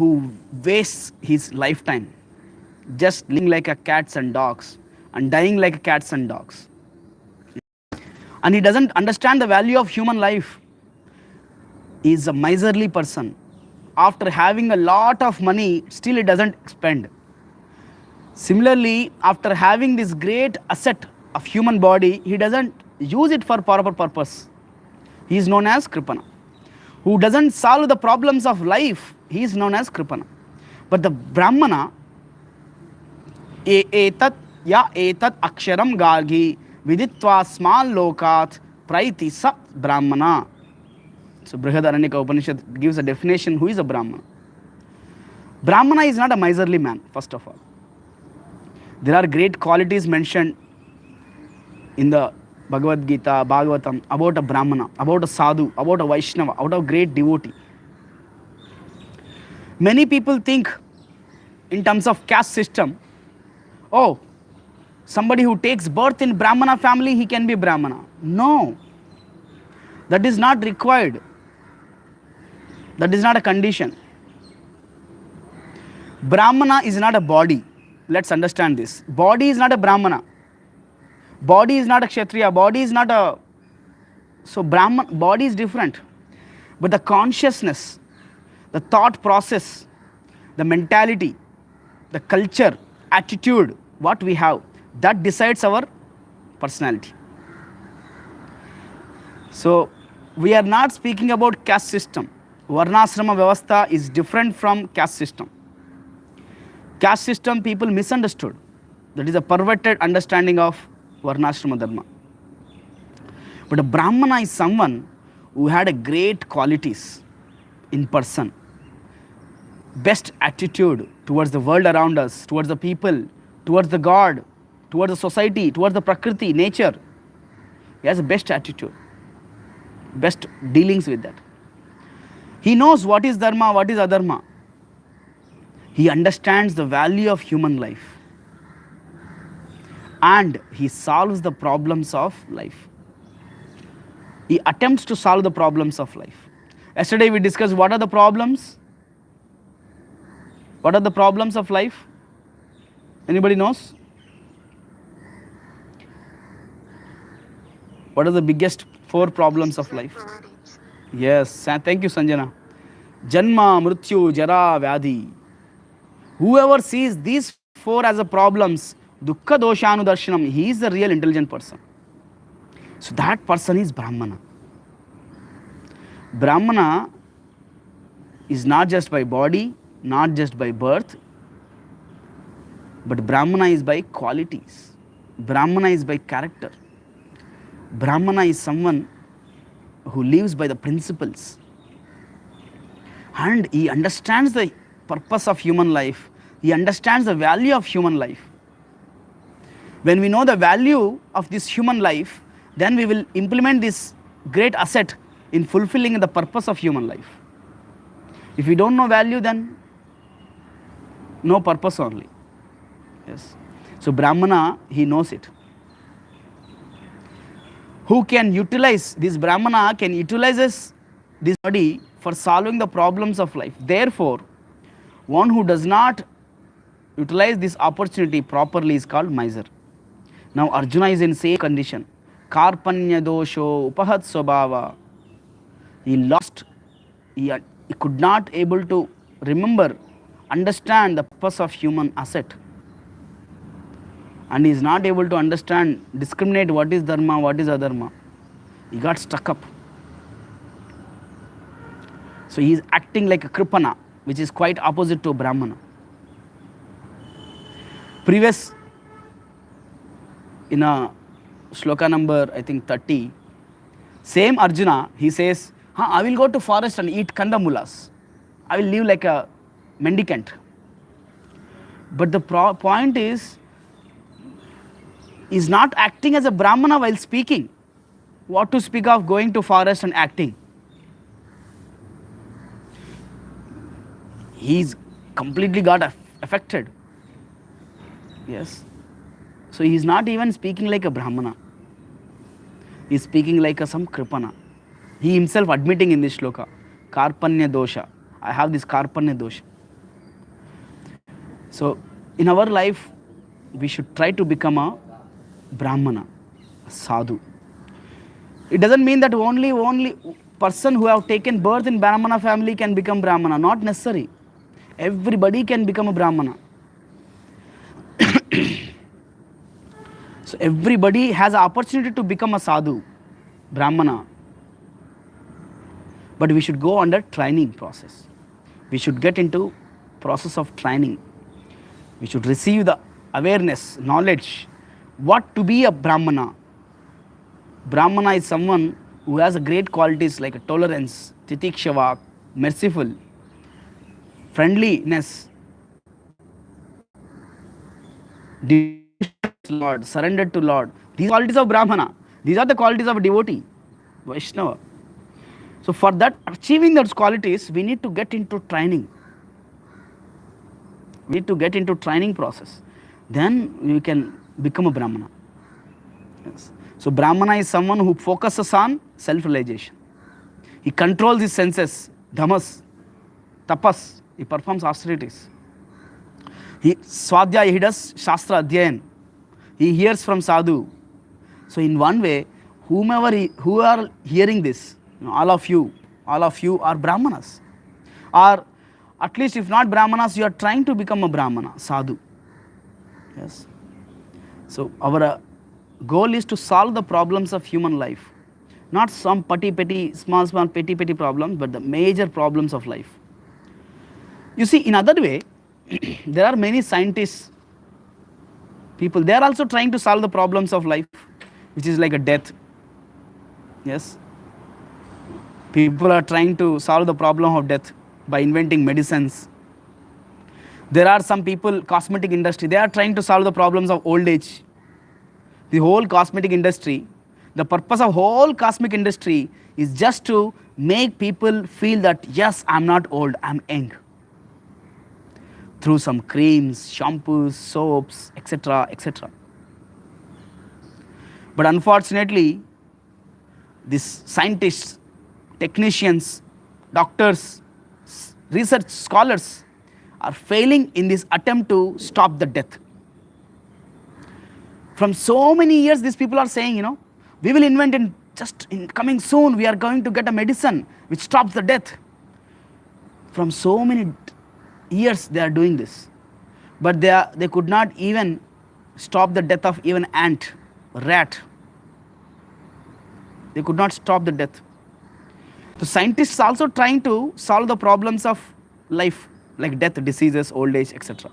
who wastes his lifetime just living like a cats and dogs and dying like cats and dogs. And he doesn't understand the value of human life. He is a miserly person. After having a lot of money, still he doesn't spend. Similarly, after having this great asset of human body, he doesn't use it for proper purpose. He is known as Kripana. Who doesn't solve the problems of life, he is known as Kripana. But the Brahmana, etat aksharam gargi viditva small lokat praiti sa Brahmana. So Brihadaranyaka Upanishad gives a definition who is a Brahmana. Brahmana is not a miserly man, first of all. There are great qualities mentioned in the Bhagavad Gita, Bhagavatam about a Brahmana, about a sadhu, about a Vaishnava, about a great devotee. Many people think in terms of caste system, oh, somebody who takes birth in Brahmana family, he can be Brahmana. No, that is not required. That is not a condition. Brahmana is not a body. Let's understand this. Body is not a Brahmana. Body is not a Kshatriya. Body is not a... So Brahman, body is different. But the consciousness, the thought process, the mentality, the culture, attitude, what we have, that decides our personality. So we are not speaking about caste system. Varnasrama Vyavastha is different from caste system. Caste system people misunderstood. That is a perverted understanding of Varnashrama Dharma. But a Brahmana is someone who had a great qualities in person. Best attitude towards the world around us, towards the people, towards the God, towards the society, towards the Prakriti, nature. He has the best attitude, best dealings with that. He knows what is Dharma, what is Adharma. He understands the value of human life. And he solves the problems of life. He attempts to solve the problems of life. Yesterday we discussed what are the problems? What are the problems of life? Anybody knows? What are the biggest 4 problems of life? Yes, thank you Sanjana. Janma, Mrityu, Jara, Vyadhi. Whoever sees these 4 as a problems, Dukkha Doshanu Darshanam, he is the real intelligent person. So that person is Brahmana. Brahmana is not just by body, not just by birth, but Brahmana is by qualities. Brahmana is by character. Brahmana is someone who lives by the principles. And he understands the purpose of human life. He understands the value of human life. When we know the value of this human life, then we will implement this great asset in fulfilling the purpose of human life. If we don't know value, then no purpose only. Yes. So Brahmana, he knows it. Who can utilize, this Brahmana can utilize this body for solving the problems of life. Therefore, one who does not utilize this opportunity properly is called miser. Now Arjuna is in same condition. Karpanya dosho upahat swabhava. He lost, he could not able to remember, understand the purpose of human asset. And he is not able to understand, discriminate what is dharma, what is adharma. He got stuck up. So he is acting like a Kripana, which is quite opposite to a Brahmana. Previous, in a shloka number, I think 30, same Arjuna, he says, I will go to forest and eat kandamulas. I will live like a mendicant. But the point is, he's not acting as a Brahmana while speaking. What to speak of going to forest and acting? He's completely got affected. Yes. So he's not even speaking like a Brahmana. He's speaking like some Kripana. He himself admitting in this shloka, Karpanya dosha. I have this Karpanya dosha. So in our life, we should try to become a Brahmana, a sadhu. It doesn't mean that only person who have taken birth in Brahmana family can become Brahmana. Not necessary. Everybody can become a Brahmana. So everybody has an opportunity to become a sadhu, Brahmana. But we should go under training process. We should get into process of training. We should receive the awareness, knowledge, what to be a Brahmana. Brahmana is someone who has a great qualities like tolerance, titikshava, merciful, friendliness, Lord, surrendered to Lord. These qualities of Brahmana. These are the qualities of a devotee, Vaishnava. So for that, achieving those qualities, we need to get into training. We need to get into training process. Then we can become a Brahmana. Yes. So Brahmana is someone who focuses on self-realization. He controls his senses, dhammas, tapas. He performs austerities. He swadhyaya, he does shastra adhyayan. He hears from sadhu. So in one way, who are hearing this, all of you are Brahmanas. Or at least if not Brahmanas, you are trying to become a Brahmana, sadhu. Yes. So our goal is to solve the problems of human life. Not some small petty problems, but the major problems of life. You see, in other way, there are many scientists, people, they are also trying to solve the problems of life, which is like a death. Yes. People are trying to solve the problem of death by inventing medicines. There are some people, cosmetic industry, they are trying to solve the problems of old age. The whole cosmetic industry, the purpose of whole cosmetic industry is just to make people feel that, yes, I'm not old, I'm young. Through some creams, shampoos, soaps, etc., etc. But unfortunately, these scientists, technicians, doctors, research scholars are failing in this attempt to stop the death. From so many years, these people are saying, we will invent in coming soon, we are going to get a medicine which stops the death. From so many years they are doing this, but they could not even stop the death of even ant, rat. They could not stop the death. The scientists also trying to solve the problems of life, like death, diseases, old age, etc.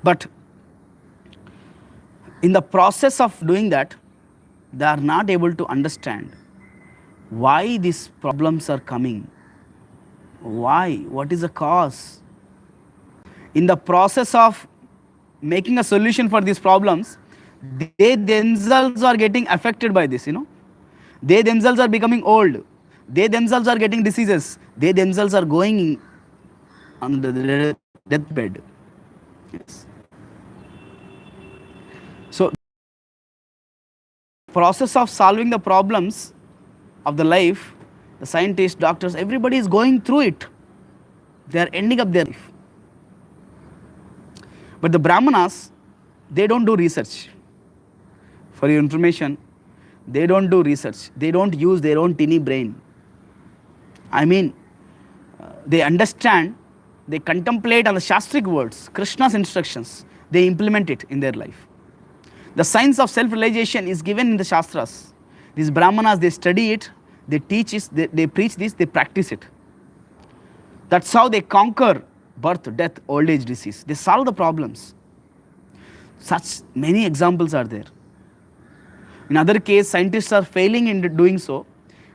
But in the process of doing that, they are not able to understand why these problems are coming. Why? What is the cause? In the process of making a solution for these problems, they themselves are getting affected by this, They themselves are becoming old. They themselves are getting diseases. They themselves are going on the deathbed. Yes. So, process of solving the problems of the life, the scientists, doctors, everybody is going through it. They are ending up their life. But the Brahmanas, they don't do research. For your information, they don't do research. They don't use their own tiny brain. They understand, they contemplate on the Shastric words, Krishna's instructions, they implement it in their life. The science of self-realization is given in the Shastras. These Brahmanas, they study it, they teach it, they preach this, they practice it. That's how they conquer birth, death, old age, disease. They solve the problems. Such many examples are there. In other case, scientists are failing in doing so,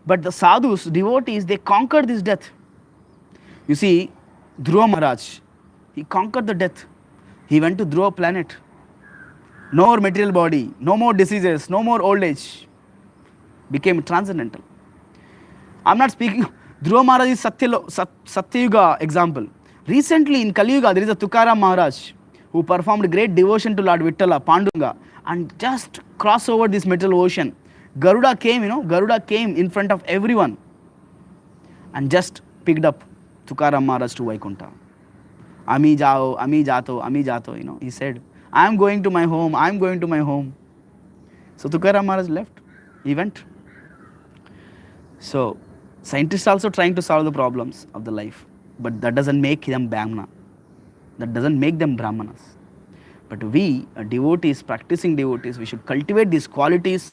but the sadhus, devotees, they conquer this death. You see, Dhruva Maharaj, he conquered the death. He went to Dhruva planet. No more material body, no more diseases, no more old age. Became transcendental. I'm not speaking, Dhruva Maharaj is Satyayuga example. Recently in Kali Yuga, there is a Tukaram Maharaj who performed great devotion to Lord Vittala, Panduranga, and just cross over this material ocean. Garuda came, Garuda came in front of everyone and just picked up Tukaram Maharaj to Vaikuntha. Ami jao, ami jato, ami jato. He said, I am going to my home, I am going to my home. So Tukaram Maharaj left. He went. So scientists also trying to solve the problems of the life, but that doesn't make them Brahmana. That doesn't make them Brahmanas. But we, devotees, practicing devotees, we should cultivate these qualities,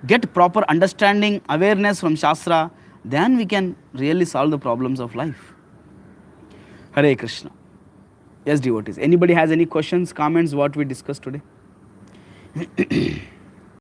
get proper understanding, awareness from Shastra, then we can really solve the problems of life. Hare Krishna. Yes, devotees. Anybody has any questions, comments, what we discussed today?